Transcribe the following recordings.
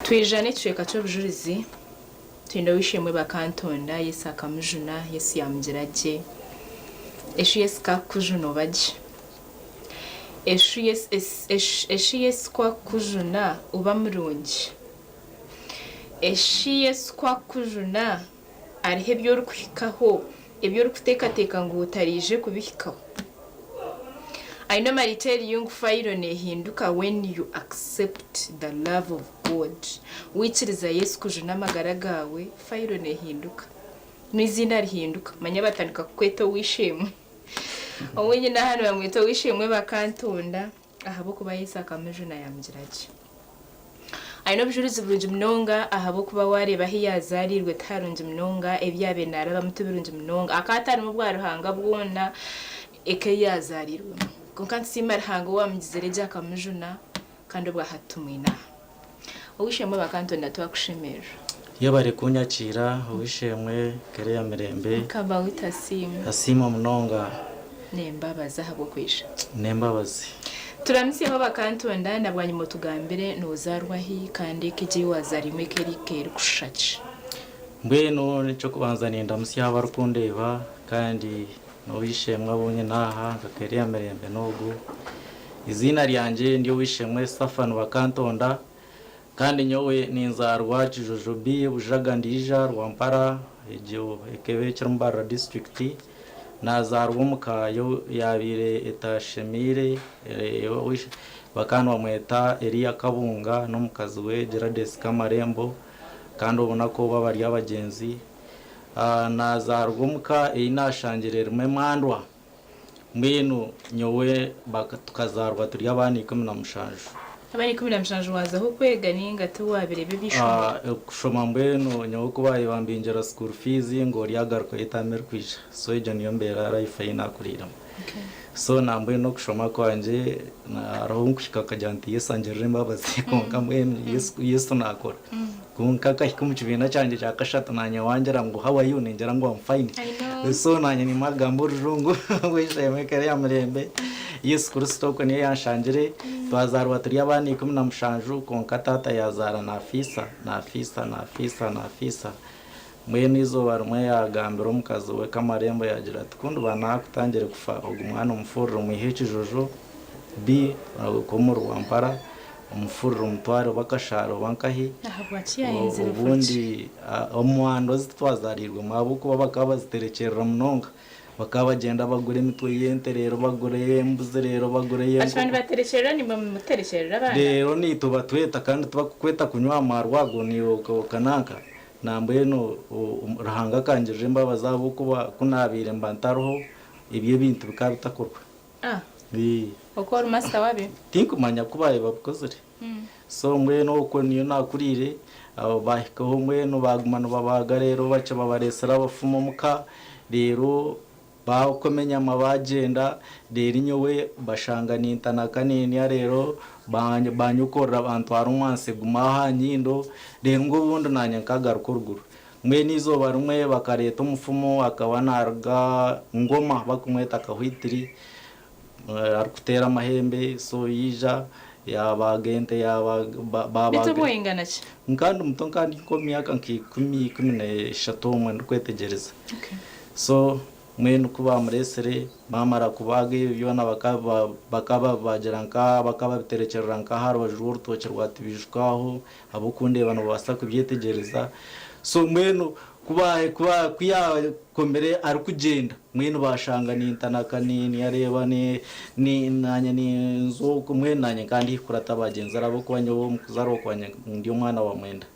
Twijane tusheka cyo bujurizi twinda wishemwe bakantonda Yesu akamujuna Yesu yamugirage eshu Yesu kakujuno baje eshu Yesu kwa kujuna uba murungi eshu Yesu kwa kujuna arihe byo rukwikaho ibyo rukutekateka ngo utarije kubihikaho. I normally tell you fairo nehinduka when you accept the love of God, which is a Yesu kujuna amagara gawe fairo nehinduka n'izina rihinduka manya batandika kweta wishimwe owenye na hano bamwita wishimwe bakantonda ahabo kuba Yesu akamujuna yamugirage. I know bujurizi burungi mnonga ahabo kuba wareba hiyazarirwe tarungi mnonga ebyabe naraba mutubirungi mnonga akatari mu bwaruhanga bwona eke yazarirwe konkanti simara hango wamugizere akamujuna kandi bwa hatumwina uwishemwe bakantonda twakushimira iyo bari kunyakira uwishemwe kere ya mirembe kamba witasimu asima mnonga nembabaza habo kwisha nembabazi turamisiyeho bakantonda nabwanye mu tugambire nuzarwahi kandi kije wazarimwe kerikere kushaci mbweno nico kubanzanira ndamusi haba rukundeba kandi no wishemwe abonye naha gakere ya mirembe nogu izina ryanje ndiyo wishemwe Safano bakantonda kandi nyowe ninzarwa Kijojobi bujagandija rwampara ejo ekebe cyrumbara district nazarwa mukayo yabire etashemire bakanwa mweta Elia Kabunga no mukazi we Gerades Kamarembo kandi ubona ko babari abagenzi nazarwa muka inashangirere mwandwa mwino nyowe bakazarwa turi abani 17 abani 17 waza ho kwega ninga tuwabirebe bishoma kushoma mbweno nyowe kubaye bambinjira school fees ngo ryagaruka itamer kwisha so ejo niyo mbera life inakurira so nambe no kushoma kwanje na rohunkushika kajanti yesanjere mbabazi konka mwene Yesu nakora kunka kahikumuchibina cyanje cyakashata nanya wanjera ngo how are you ninjera ngo I'm fine so nanya ni magambo rurungu wisheme kare ya murembe Yesu Kristo ko niye yanshangire twazarwa turi abani 17 konka tata yazara nafisa mwene izo barumwe yagambira umukazi we Kamarembo yagira tukundu banakutangire kufa ogumwana umufurro muheche Jojo bi komuru wampara umufurro mutware bakasharo bankahi ubundi omwando zitwazarirwe mabuko bakaba ziterekera munonga bakabagenda bagure mitwe yenterero bagure embuze rero bagure yengo ashandi baterekera ni muterekera abana rero ni tuba tweta kandi tubakweta kunywa amarwago ni kanaka nambweno rahanga kanjije mbabaza bukuba kunabire mbantaroho ibyo bintu bikabitakorwa okora master wabe tinkumanya kubaye babukozere so mweno uko niyo nakurire abo bahikaho mweno bagumana babaga rero baca babaresera abafumo muka rero bakomenya amabagenda rero nyowe bashanga nintana kanini rero banyukora abantu arumwanse gumaha nyindo rero ngo bundi nanya kagaruko ruguru mwe nizo barumwe bakareta umufumo akaba narga ngoma bakumweta kahwitiri arukutera amahembe so yija yabagente baba bituboyingana ki ngandi umutonkandi ko myaka nki 10 mwe ndukwetegereza so mwenu kuba muresere mamara kubage byona bakaba bageranka bakaba biterekeranka haro bajuru toke rwatibishwaho abukunde bano basa kubyetegereza so mwenu kuba kuyakombere ari kugenda mwenu bashanga nintana kanini yareba ni nanya ni nzo kumwenanye kandi kurata bagenza rabo kwanye bo mukuzaro kwanye ndi umwana wa mwenda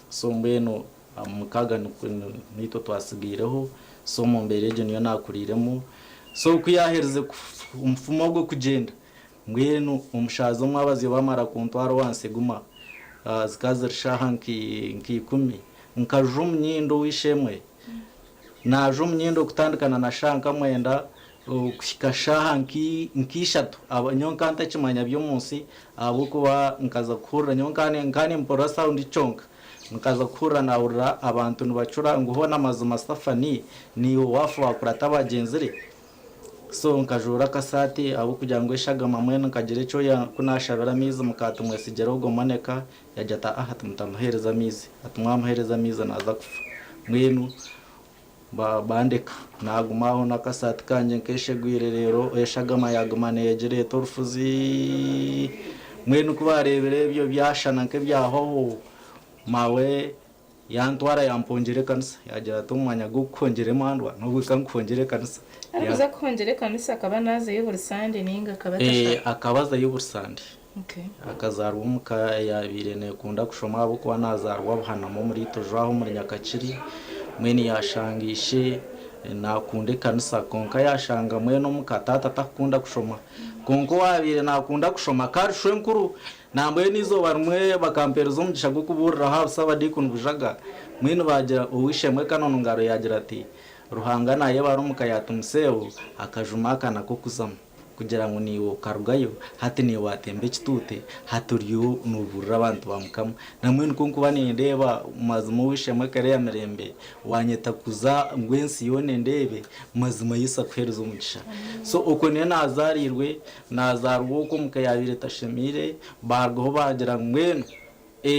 so mwenu mukaga nito twasigireho so mu mbere ejo niyo nakuriremo so kuyahereze umfumo gwo kugenda mwenu umushazo mwabazi bamara kuntwaro wanse guma zikazirshaha nki 10 nkajum nyindo wishemwe najum nyindo kutandikana na shanka mwenda kushikashaha nkishatu abanyonkanta kimanya byo munsi abukuba nkaza kurra nyonkane nkane mpora sound chonka nkaza kurra naura abantu nubacura nguho namazu Mastafani ni wafu wakurata bagenzere so nkajura kasati abo kugira ngo ishagama mwene nkagire cyo ya kunashabira mizi mukati mwesigera ubwo moneka yajata tumuhereza mizi atumwamuhereza mizi naza kufa mwenu bandeka nagumaho nakasati kanje nkeshegwire rero eshagama yagumane yegereye torufuzi mwenu kubarebere byo byashana nke byaho mawe yantwara yampongere kanisa yagira tumwanya gukongere mandwa nubwo kankongere kanisa Aruza kongere kanisa akaba naze y'ubursande ninga akabaza y'ubursande okay akazarwa umuka yabirene kunda kushoma abo kwa nazarwa buhanamo muri tojaho muri Nyakakiri mwene yashangishe nakunde kanisa konka yashanga mwene umukatata takunda kushoma konko wabire nakunda kushoma karshwe nkuru nambaye nizo barumwe bakamperezo umugisha gwo kuburira habusaba dikun bujaga mwene bagira uwishemwe kanone ngaro yagira ati ruhanga naye barumuka yatumseho akajuma kana ko kuzama kugira ngo niwo karugayo hati ni watembe kitute haturiyo nuburira abantu bamukama namwe nuko kuba ni ndeba mazimo wishemwe kare ya mirembe wanyeta kuza ngwensi yone ndebe mazimo yisa kwerezo umugisha so uko ne nazarirwe nazarwo ko mukayabire tashemire bargo bagira ngweno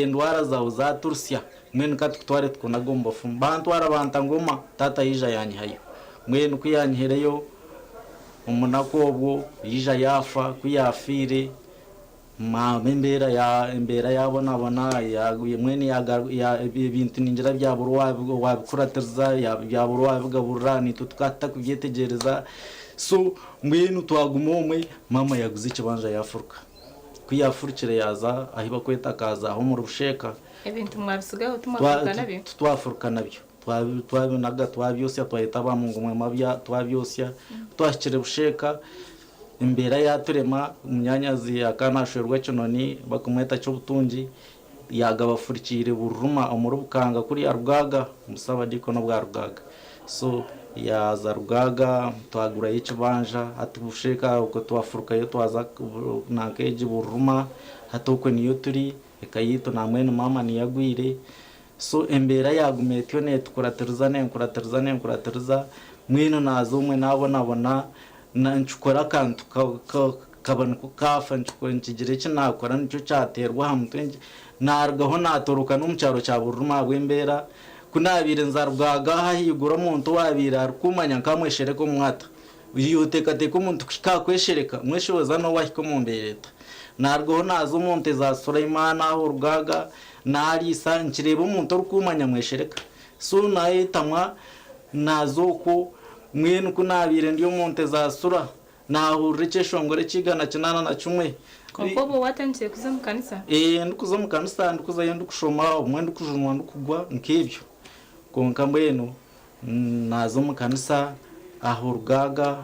ndwara zawo za Tursia mwene katutware tukunagomba fumba ntwara bantangoma tata yija yanyihayo mwene kuyanyihereyo umunakobwo yija yafa kuyafire membera yabona yaguye mwene ya ibintu ningira bya burwa wabikuraterza ya burwa bigaburra ni tutkata kubyetegereza so mwene twagumomwe mama yaguze ikibanja yafurka kuyafurikire yaza ahiba kweta kaza aho mu rusheka ebintu mwabisigaho tumafurka nabyo twafurka nabyo twabinaga twabyose twahitaba mu ngumwe mabya twabyose twashikire busheka imbera yaturema umyanyazi akanashorwa kinoni bakumweta cyo butungi yagabafurikire buruma umurubukanga kuri Rugaga musaba dikono bwa Rugaga so yaza Rugaga twagura y'ikibanja atubusheka uko twafuruka yo twaza nakeje buruma hatoko niyo turi ekayito namwene mama niyagwire so embera yagumetiyo ne tukurateruza mwino nazo umwe nabona nanchukora kantu kabana kukafa nchukora nkigire kinakora nicyo cyaterwa hamutwe nargaho natoroka n'umucyaro cya buruma bwembera kunabire nzarwaga hahigura umuntu wabira kumanya nkamweshere ko mwata uyiyotekateka umuntu kakweshereka mweshoza no wahiko mu mbereta nargaho nazo umuntu za Sulaimana aho Rugaga narisa nkireba umuntu rukumanya mweshereka so nayitamwa nazoko mwene kunabire ndiyo monte za sura nahurike shongore kigana kinana na chumwe kompobo watangiye kuza mu kanisa ndikuza mu kanisa ndikuza yenda kushoma umwe ndikujunwa ndikugwa nkibyo konka mbeno nazo mu kanisa aho Rugaga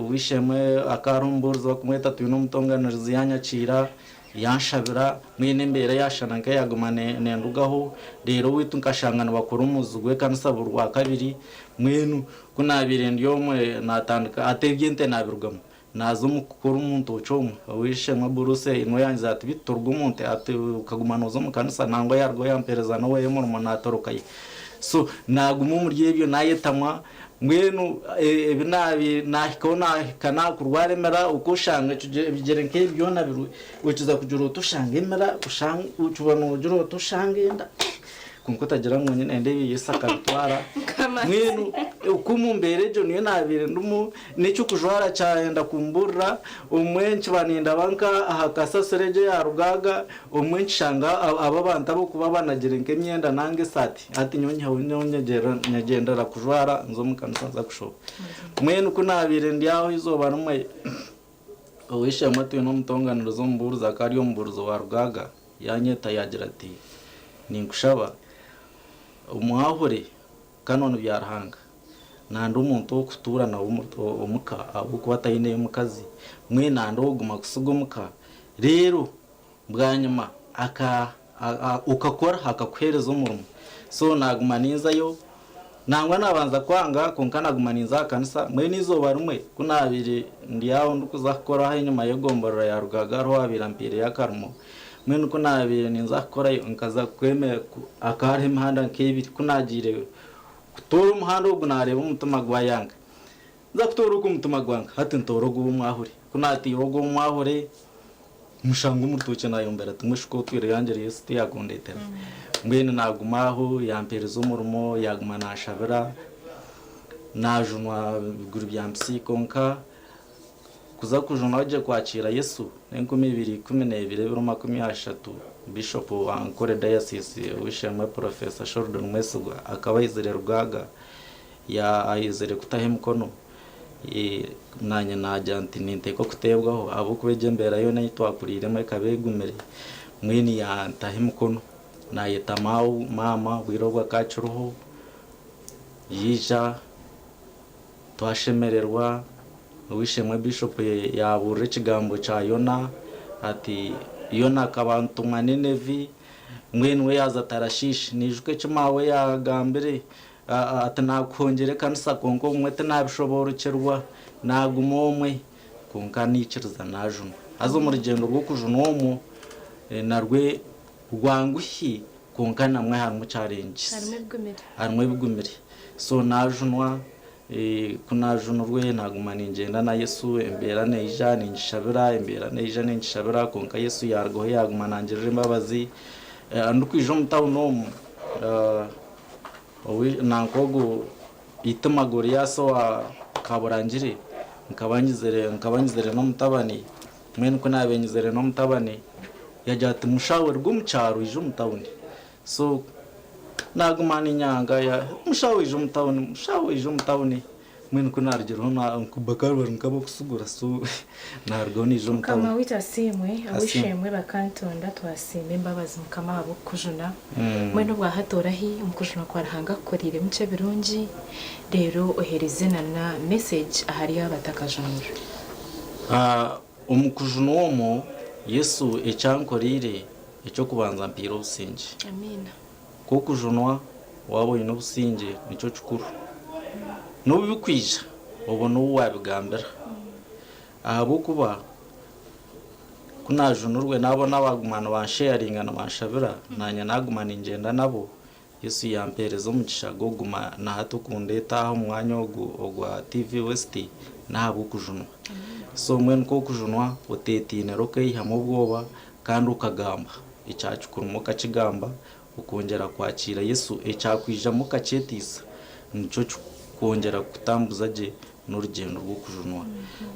wishemwe akarumburzo kumweta tuyino mutonganiriza yanyacira yanshabira mwene mbere yashananka yagumane nendugaho rero witu nkashangana bakora umuzugwe kanisa burwa kabiri mwenu kunabire ndiyo mwe natandika atebyente nabirugamo nazo mukuru umuntu cyo wishemwe buruse inwe yanze ati biturwa umuntu ati ukagumana zo mu kanisa nangwa yargo yampereza no we mu natorokaye so naguma umurye ibyo nayetamwa mwenu ebinabi nahikona kana kurwaremera ukoshanga bigere nke byona biru ukiza kujura utushangemera ushanga ucubana ujura utushangenda kunko tagira ngo nyine ndebe yesakatwara mwenu ukumumbere jo niyo nabire ndumu nicyo kujwara cyenda kumburra umwenci baninda banka ahakasasereje ya Rugaga umwenci shanga ababanta bo kuba banagire nke myenda nange sati ati nyonyegendera kujwara nzo mukansanza kushoba mwenu kunabire ndiyaho izoba numwe owishe amatu no mutonganiro zo mburuza kariyo mburuzo wa Rugaga yanyeta yagira ati ninkushaba umuhahure kanone byarahanga nando umuntu wo kuturana umuka abo kubatayine y'umukazi mwe nando oguma kusuga umuka rero bwanyuma ukakora hakakuhereza umurimo so nagumaniza yo nangwa nabanza kwanga konka nagumaniza kanisa mwe nizoba rumwe kunabire ndiyaho ndukuzakora hanyuma yo gomborora ya Rugaga ro abirampire ya Karumo mwene uko nabire ninzakora nkaza kweme akarema handa nk'ibiri kunagire kutora umuhanda wo nareba umutima gwa yanga nza kutoro ko mutuma gwanga hati ntoro go mwahure kunati yogo mwahure mushangu mutuke nayo mbere tumushiko twire yangere Yesu yagondetera mwene nagumaho yampereza umurumo yaguma nashabira najunwa biguru bya msikonka kuza kujuna waje kwakira Yesu n'enkumi 2012 Bishop wa Ankole Diocese wishema Professor Shordan Mwesugwa akaba yizere rugaga ya ayizere kutahemukono nanye najanti ninteko kutebwaho abo kubeje mbera yo nayitwakuriremo kabegumere mwini ya tahemukono nayetamau mama wirogwa kacuruho yija twashemererwa wishemwe Bishop yabure kigambo cha Yona ati Yona kabantu manene mwene we yaza tarashishi nijwe cyamawe yagambere atanakongere kanisa konko mwete nabishoborukerwa nagumomwe konka niciriza najuno azo mu rugendo rwo kujunomo narwe rwanguhi konka namwe harimo challenge harimo bigumire so najunwa kunajunurwe nagumana ingenda na Yesu embera neija ningishabira embera neija ningishabira konka Yesu yargo yagumana ngirire imbabazi andukwijo mutawuno owi nankogo itumagori yaso wa kaburangire nkabanyizere no mutabani mwene ko nabenyizere no mutabani yajate mushawere gumcharo ijo mutawuni so nagumana inyanga ya mushawe ijo mutawuni mwene ko narigero na kubakaro nkabo kusugura so nargo ni ijo mutawuni kama wita simwe awishemwe bakantonda twasime imbabazi mukama abo kujuna mwene bwa hatorahi umukujuna kwa rahanga korire muce birungi rero oherezena na message ahari abatakajunura umukujuna womo Yesu ecyankorire icyo kubanza mpira ubusinge amina kukujunwa wabonye n'ubusinge nicyo cukuru nubikwija ubona uwabigambira ahabo kuba kunajunurwe nabo nabagumana bansharinga na banshabira nanya nagumana ingenda nabo Yesu yampereza umugisha goguma na hatukundeta aho mwanya ogwa TV West nabo kujunwa so mwene ko kujunwa utetine roke ihamo bwoba kandi ukagamba icyacukuru mukakigamba ukongera kwakira Yesu ecyakwija mukacetisa nico kongera kutambuza je n'urugendo rwo kujunwa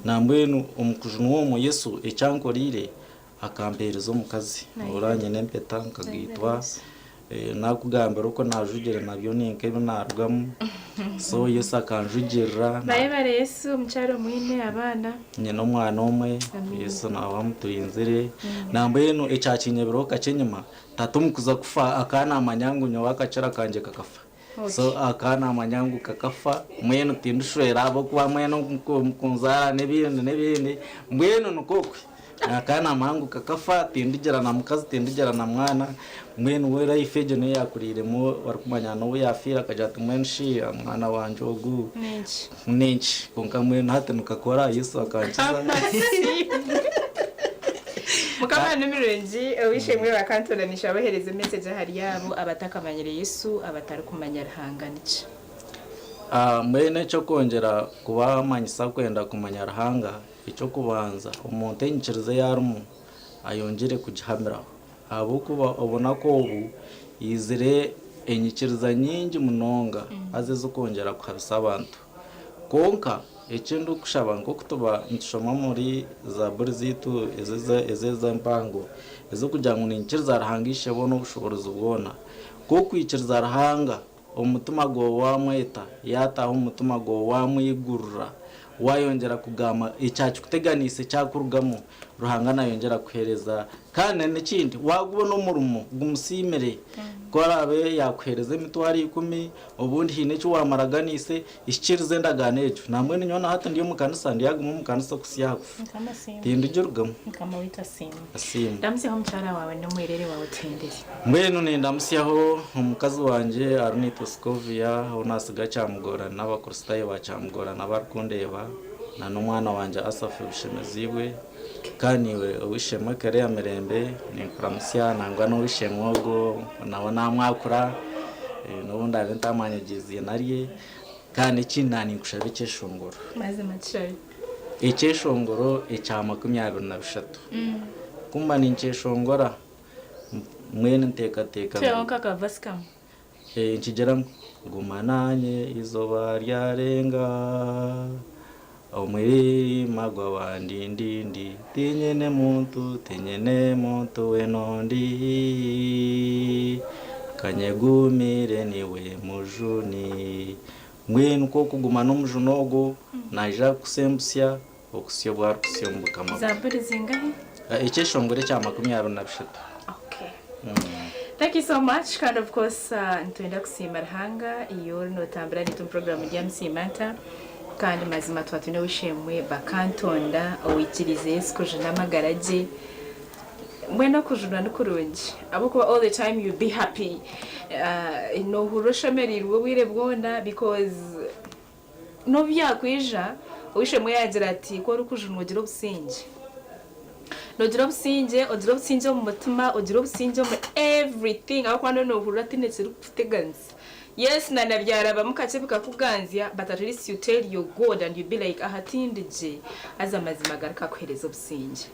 nambwenu umukujunwa wo Yesu ecyankorire akampereza umukazi uranye nempeta nkagitwa nakugambira uko najugere nabyo ninke binarugamo so Yesu akanjugirira bayebare Yesu mcharo mwine abana nyene umwana umwe Yesu nawamutuyinzire nambwenu ecyakinyebero kacenyuma tatumukuza kufa akana amanyangu nyo wakacira kanje kakafa so akana amanyangu kakafa mwene tindushwera abo kuba mwene mukunzara nebindi mwene nukokwe akana amangu kakafa tindigera na mukazi tindigera na mwana mwene wera ifeje ne yakuriremo warkumanya no yafira kajata mwene shi mwana wanje ogu nenchi konka mwene hatanuka kora Yesu akankiza mukama n'imirengi wishemwe bakantoranisha abahereza message hari yabo abatakamanyire Yesu abatarikumanya rahanganice mwene cyo kongera kubamanyisa kwenda kumanya rahanga icyo kubanza umuntu enyikirize yarumu ayongere kugihamiraho abo kuba ubona ko ubu yizire enyikiriza nyingi munonga azizo kongera kuhabisa abantu konka ekindi kushaba ngo kutuba ntushoma muri za burizitu ezeza mpango ezo kugira ngo ninkiriza rahangishe bono ubushobozi bwona ko kwikiriza rahanga umutima go wamweta yataho umutima go wamwigurura wayongera kugama icyacu kuteganise cyakurugamo ruhangana yongera kuhereza kandi n'ikindi wagubona umurumo gumusimere kwarabe yakwereza imitwari 10 ubundi hine cyo wamaraganise ishikirize ndaganejo namwe ninyona hata ndiyo mukanisa ndiyaguma mukanisa kusiyakufa tindi jorugamo kama wita simu asimu ndamse ho mchara wawe no mwerere wawe tendere mwenu ndamusiyaho umukazi wanje Arnito Scovia unasiga cyamugora n'abakristayo bacamugora n'abarkundeba na n'umwana wanje Asafu Bishemezibwe kaniwe wishemwe kare ya mirembe ni kuramusya nangwa no wishemwogo nawo namwakura n'ubundi abentamanye giziye nariye kandi kinani nkushabe cyeshongoro mazima cyari icyeshongoro icya 23 kumba ni icyeshongora mwene nteka cyo kakavasika nkigera gumananye izoba ryarenga umurima gw'abandindindi tinyene muntu wenondi kanyegumire niwe mujuni mwene uko kuguma n'umujunogo naja kusembusya okusyo bwa kusyo mbukama zaburi zingahe icyeshongore cya 23 okay thank you so much kind of course ntwenda kusima Ruhanga iyo no tambira ni program ya msimanta kandi mazima twatune wishemwe bakantonda owikirize Yesu kujana magaraje mwena kujuna n'ukurungi abuko all the time you be happy no huroshamerirwe wire bwona because no byakwija wishemwe yagira ati ko rukujuna ugira obusinge nogira obusinge mu mutima ogira obusinge mu everything akwano no hurura tinetse rukuteganza yes na nabyaraba mukace bikakuganzya but at least you tell your God and you be like ahatindije azamazima garuka kwereza obusinge